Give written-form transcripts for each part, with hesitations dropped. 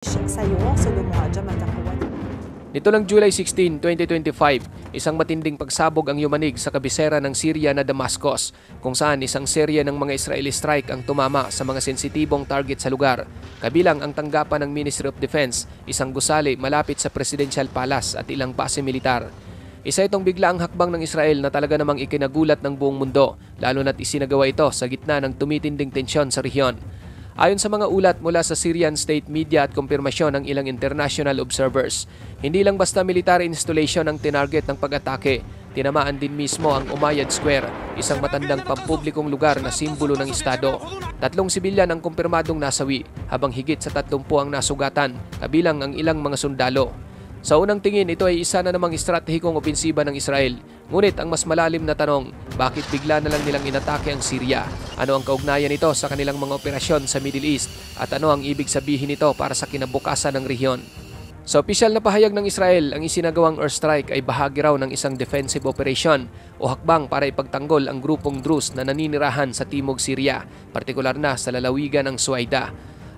Sa'yo sa Lumuadya Matakawan. Nito lang July 16, 2025, isang matinding pagsabog ang yumanig sa kabisera ng Syria na Damascus, kung saan isang serye ng mga Israeli strike ang tumama sa mga sensitibong target sa lugar. Kabilang ang tanggapan ng Ministry of Defense, isang gusali malapit sa Presidential Palace at ilang base militar. Isa itong biglaang hakbang ng Israel na talaga namang ikinagulat ng buong mundo, lalo na't isinagawa ito sa gitna ng tumitinding tensyon sa rehiyon. Ayon sa mga ulat mula sa Syrian state media at kumpirmasyon ng ilang international observers, hindi lang basta military installation ang tinarget ng pag-atake, tinamaan din mismo ang Umayyad Square, isang matandang pampublikong lugar na simbolo ng estado. 3 sibilyan ang kumpirmadong nasawi, habang higit sa 30 ang nasugatan, kabilang ang ilang mga sundalo. Sa unang tingin, ito ay isa na namang estratehikong opensiba ng Israel. Ngunit ang mas malalim na tanong, bakit bigla na lang nilang inatake ang Syria? Ano ang kaugnayan nito sa kanilang mga operasyon sa Middle East? At ano ang ibig sabihin nito para sa kinabukasan ng rehiyon? Sa opisyal na pahayag ng Israel, ang isinagawang airstrike ay bahagi raw ng isang defensive operation o hakbang para ipagtanggol ang grupong Druze na naninirahan sa timog Syria, partikular na sa lalawigan ng Suwaida.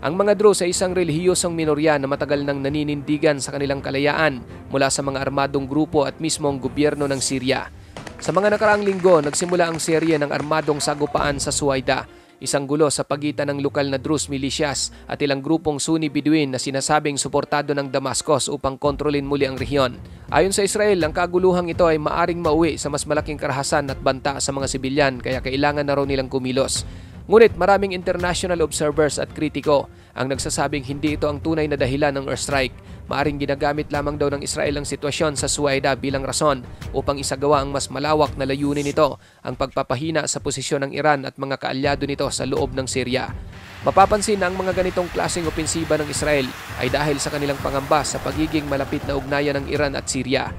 Ang mga Druze ay isang relihiyosong minorya na matagal nang naninindigan sa kanilang kalayaan mula sa mga armadong grupo at mismong gobyerno ng Syria. Sa mga nakaraang linggo, nagsimula ang serye ng armadong sagupaan sa Suwaida, isang gulo sa pagitan ng lokal na Druze militias at ilang grupong Sunni Bedouin na sinasabing suportado ng Damascus upang kontrolin muli ang rehiyon. Ayon sa Israel, ang kaguluhang ito ay maaring mauwi sa mas malaking karahasan at banta sa mga sibilyan, kaya kailangan na raw nilang kumilos. Ngunit maraming international observers at kritiko ang nagsasabing hindi ito ang tunay na dahilan ng airstrike. Maaring ginagamit lamang daw ng Israel ang sitwasyon sa Suwaida bilang rason upang isagawa ang mas malawak na layunin nito, ang pagpapahina sa posisyon ng Iran at mga kaalyado nito sa loob ng Syria. Mapapansin na ang mga ganitong klaseng opensiba ng Israel ay dahil sa kanilang pangamba sa pagiging malapit na ugnayan ng Iran at Syria.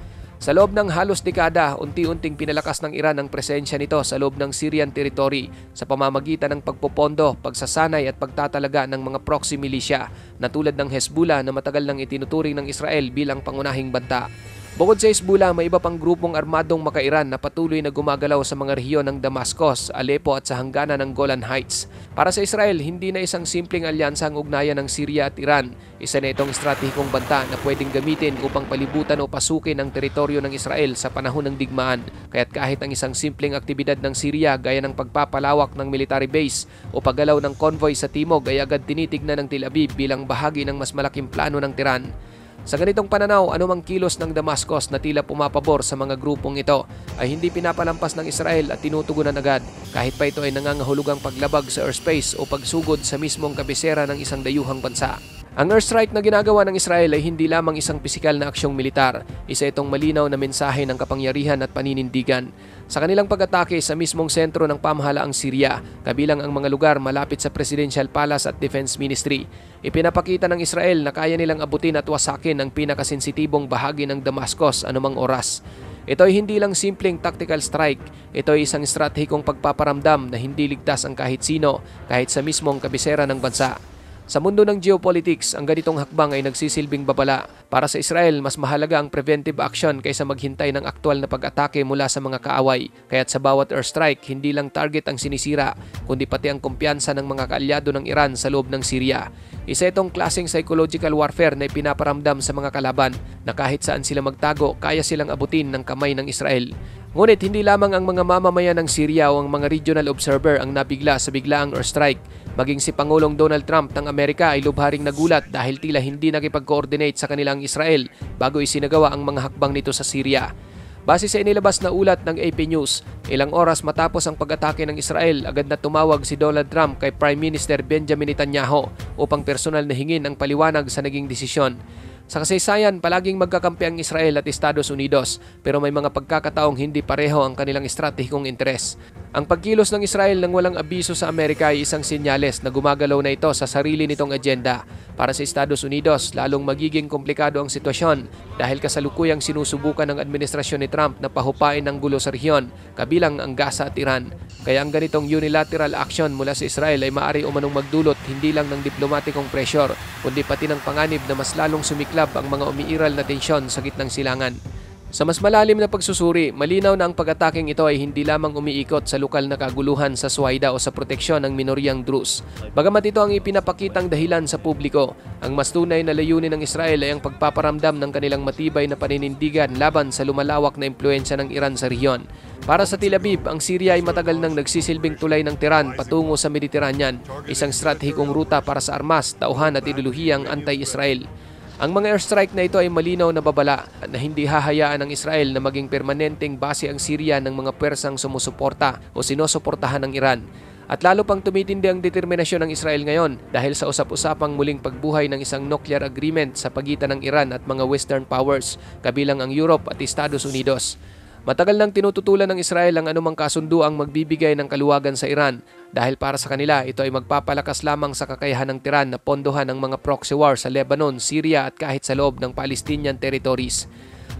Sa loob ng halos dekada, unti-unting pinalakas ng Iran ang presensya nito sa loob ng Syrian territory sa pamamagitan ng pagpopondo, pagsasanay at pagtatalaga ng mga proxy militia na tulad ng Hezbollah na matagal nang itinuturing ng Israel bilang pangunahing banta. Bukod sa Hezbollah, may iba pang grupong armadong maka-Iran na patuloy na gumagalaw sa mga rehiyon ng Damascus, Aleppo at sa hangganan ng Golan Heights. Para sa Israel, hindi na isang simpleng alyansa ang ugnayan ng Syria at Iran. Isa na itong estratehikong banta na pwedeng gamitin upang palibutan o pasukin ang teritoryo ng Israel sa panahon ng digmaan. Kaya't kahit ang isang simpleng aktibidad ng Syria gaya ng pagpapalawak ng military base o paggalaw ng convoy sa timog ay agad tinitignan ng Tel Aviv bilang bahagi ng mas malaking plano ng Tehran. Sa ganitong pananaw, anumang kilos ng Damascus na tila pumapabor sa mga grupong ito ay hindi pinapalampas ng Israel at tinutugunan agad, kahit pa ito ay nangangahulugang paglabag sa airspace o pagsugod sa mismong kabisera ng isang dayuhang bansa. Ang airstrike na ginagawa ng Israel ay hindi lamang isang pisikal na aksyong militar, isa itong malinaw na mensahe ng kapangyarihan at paninindigan. Sa kanilang pag-atake sa mismong sentro ng pamahalaang Syria, kabilang ang mga lugar malapit sa Presidential Palace at Defense Ministry, ipinapakita ng Israel na kaya nilang abutin at wasakin ang pinakasensitibong bahagi ng Damascus anumang oras. Ito ay hindi lang simpleng tactical strike, ito ay isang estratehikong pagpaparamdam na hindi ligtas ang kahit sino, kahit sa mismong kabisera ng bansa. Sa mundo ng geopolitics, ang ganitong hakbang ay nagsisilbing babala. Para sa Israel, mas mahalaga ang preventive action kaysa maghintay ng aktwal na pag-atake mula sa mga kaaway. Kaya't sa bawat airstrike, hindi lang target ang sinisira, kundi pati ang kumpiyansa ng mga kaalyado ng Iran sa loob ng Syria. Isa itong klaseng psychological warfare na ipinaparamdam sa mga kalaban na kahit saan sila magtago, kaya silang abutin ng kamay ng Israel. Ngunit hindi lamang ang mga mamamayan ng Syria o ang mga regional observer ang nabigla sa biglaang airstrike. Maging si Pangulong Donald Trump ng Amerika ay lubharing nagulat dahil tila hindi nakipag-coordinate sa kanilang Israel bago isinagawa ang mga hakbang nito sa Syria. Base sa inilabas na ulat ng AP News, ilang oras matapos ang pag-atake ng Israel, agad na tumawag si Donald Trump kay Prime Minister Benjamin Netanyahu upang personal na hingin ang paliwanag sa naging desisyon. Sa kasaysayan, palaging magkakampi ang Israel at Estados Unidos, pero may mga pagkakataong hindi pareho ang kanilang estratehikong interes. Ang pagkilos ng Israel nang walang abiso sa Amerika ay isang senyales na gumagalaw na ito sa sarili nitong agenda. Para sa Estados Unidos, lalong magiging komplikado ang sitwasyon dahil kasalukuyang sinusubukan ng administrasyon ni Trump na pahupain ang gulo sa rehiyon, kabilang ang Gaza at Iran. Kaya ang ganitong unilateral action mula sa Israel ay maaari umanong magdulot hindi lang ng diplomatikong pressure, kundi pati ng panganib na mas lalong sumiklab ang mga umiiral na tensyon sa gitnang silangan. Sa mas malalim na pagsusuri, malinaw na ang pag-ataking ito ay hindi lamang umiikot sa lokal na kaguluhan sa Suwaida o sa proteksyon ng minoryang Druze. Bagamat ito ang ipinapakitang dahilan sa publiko, ang mas tunay na layunin ng Israel ay ang pagpaparamdam ng kanilang matibay na paninindigan laban sa lumalawak na impluensya ng Iran sa rehiyon. Para sa Tel Aviv, ang Syria ay matagal nang nagsisilbing tulay ng Tehran patungo sa Mediterranean, isang stratehikong ruta para sa armas, tauhan at ideolohiyang anti-Israel. Ang mga airstrike na ito ay malinaw na babala na hindi hahayaan ng Israel na maging permanenteng base ang Syria ng mga pwersang sumusuporta o sinusuportahan ng Iran. At lalo pang tumitindi ang determinasyon ng Israel ngayon dahil sa usap-usapang muling pagbuhay ng isang nuclear agreement sa pagitan ng Iran at mga Western powers, kabilang ang Europe at Estados Unidos. Matagal nang tinututulan ng Israel ang anumang kasunduang magbibigay ng kaluwagan sa Iran dahil para sa kanila ito ay magpapalakas lamang sa kakayahan ng Tehran na pondohan ang mga proxy war sa Lebanon, Syria at kahit sa loob ng Palestinian territories.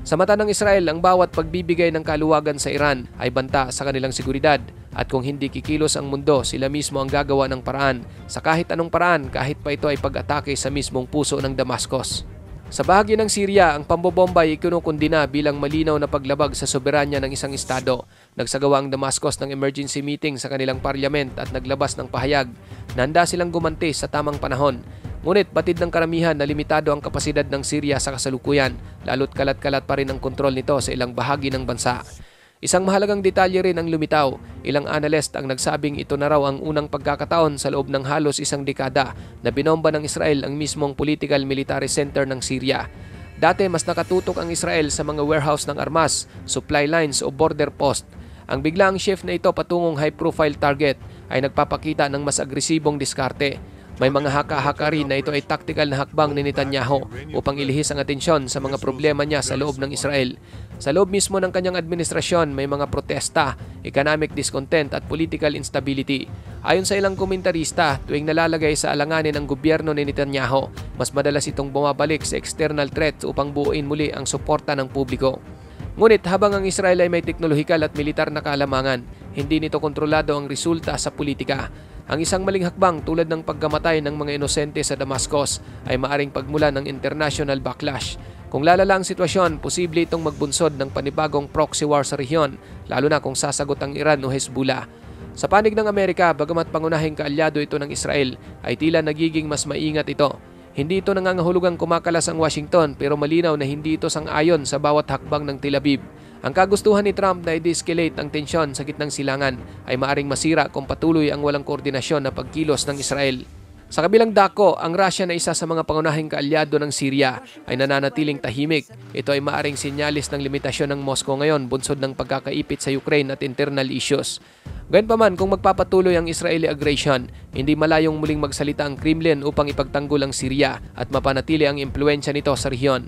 Sa mata ng Israel, ang bawat pagbibigay ng kaluwagan sa Iran ay banta sa kanilang seguridad at kung hindi kikilos ang mundo, sila mismo ang gagawa ng paraan sa kahit anong paraan kahit pa ito ay pag-atake sa mismong puso ng Damascus. Sa bahagi ng Syria, ang pambobomba ay kinukundina bilang malinaw na paglabag sa soberanya ng isang estado. Nagsagawa ang Damascus ng emergency meeting sa kanilang parliament at naglabas ng pahayag na handa silang gumanti sa tamang panahon. Ngunit batid ng karamihan na limitado ang kapasidad ng Syria sa kasalukuyan, lalo't kalat-kalat pa rin ang kontrol nito sa ilang bahagi ng bansa. Isang mahalagang detalye rin ang lumitaw. Ilang analyst ang nagsabing ito na raw ang unang pagkakataon sa loob ng halos isang dekada na binomba ng Israel ang mismong political military center ng Syria. Dati mas nakatutok ang Israel sa mga warehouse ng armas, supply lines o border post. Ang biglaang shift na ito patungong high-profile target ay nagpapakita ng mas agresibong diskarte. May mga haka-haka rin na ito ay tactical na hakbang ni Netanyahu upang ilihis ang atensyon sa mga problema niya sa loob ng Israel. Sa loob mismo ng kanyang administrasyon, may mga protesta, economic discontent at political instability. Ayon sa ilang komentarista, tuwing nalalagay sa alanganin ang gobyerno ni Netanyahu, mas madalas itong bumabalik sa external threats upang buuin muli ang suporta ng publiko. Ngunit habang ang Israel ay may teknolohikal at militar na kaalamangan, hindi nito kontrolado ang resulta sa politika. Ang isang maling hakbang tulad ng pagkamatay ng mga inosente sa Damascus ay maaring pagmulan ng international backlash. Kung lalala ang sitwasyon, posible itong magbunsod ng panibagong proxy war sa rehiyon, lalo na kung sasagot ang Iran o Hezbollah. Sa panig ng Amerika, bagamat pangunahing kaalyado ito ng Israel, ay tila nagiging mas maingat ito. Hindi ito nangangahulugang kumakalas ang Washington pero malinaw na hindi ito sang-ayon sa bawat hakbang ng Tel Aviv. Ang kagustuhan ni Trump na i-de-escalate ang tensyon sa gitnang silangan ay maaring masira kung patuloy ang walang koordinasyon na pagkilos ng Israel. Sa kabilang dako, ang Russia na isa sa mga pangunahing kaalyado ng Syria ay nananatiling tahimik. Ito ay maaring sinyalis ng limitasyon ng Moscow ngayon bunsod ng pagkakaipit sa Ukraine at internal issues. Gayunpaman, kung magpapatuloy ang Israeli aggression, hindi malayong muling magsalita ang Kremlin upang ipagtanggol ang Syria at mapanatili ang impluensya nito sa rehiyon.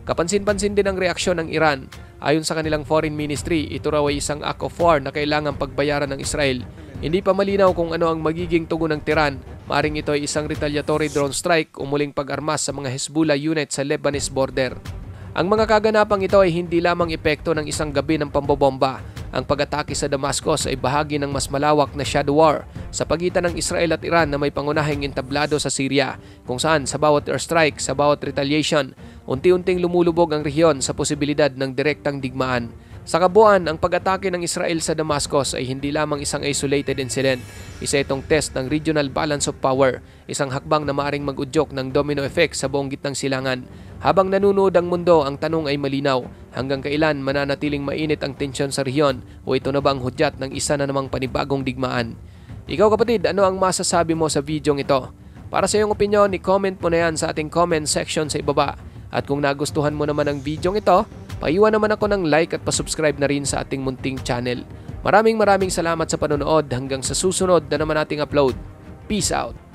Kapansin-pansin din ang reaksyon ng Iran. Ayon sa kanilang foreign ministry, ito raw ay isang act of war na kailangang pagbayaran ng Israel. Hindi pa malinaw kung ano ang magiging tugon ng Tehran. Maaring ito ay isang retaliatory drone strike o muling pag-armas sa mga Hezbollah unit sa Lebanese border. Ang mga kaganapang ito ay hindi lamang epekto ng isang gabi ng pambobomba. Ang pag-atake sa Damascus ay bahagi ng mas malawak na shadow war sa pagitan ng Israel at Iran na may pangunahing entablado sa Syria, kung saan sa bawat airstrike, sa bawat retaliation, unti-unting lumulubog ang rehiyon sa posibilidad ng direktang digmaan. Sa kabuuan, ang pag-atake ng Israel sa Damascus ay hindi lamang isang isolated incident. Isa itong test ng regional balance of power, isang hakbang na maaring mag-udyok ng domino effect sa buong gitnang silangan. Habang nanunood ang mundo, ang tanong ay malinaw, hanggang kailan mananatiling mainit ang tensyon sa rehiyon o ito na ba ang hudyat ng isa na namang panibagong digmaan? Ikaw kapatid, ano ang masasabi mo sa videong ito? Para sa iyong opinyon, i-comment mo na yan sa ating comment section sa ibaba. At kung nagustuhan mo naman ang videong ito, paiwan naman ako ng like at pasubscribe na rin sa ating munting channel. Maraming salamat sa panonood hanggang sa susunod na naman ating upload. Peace out!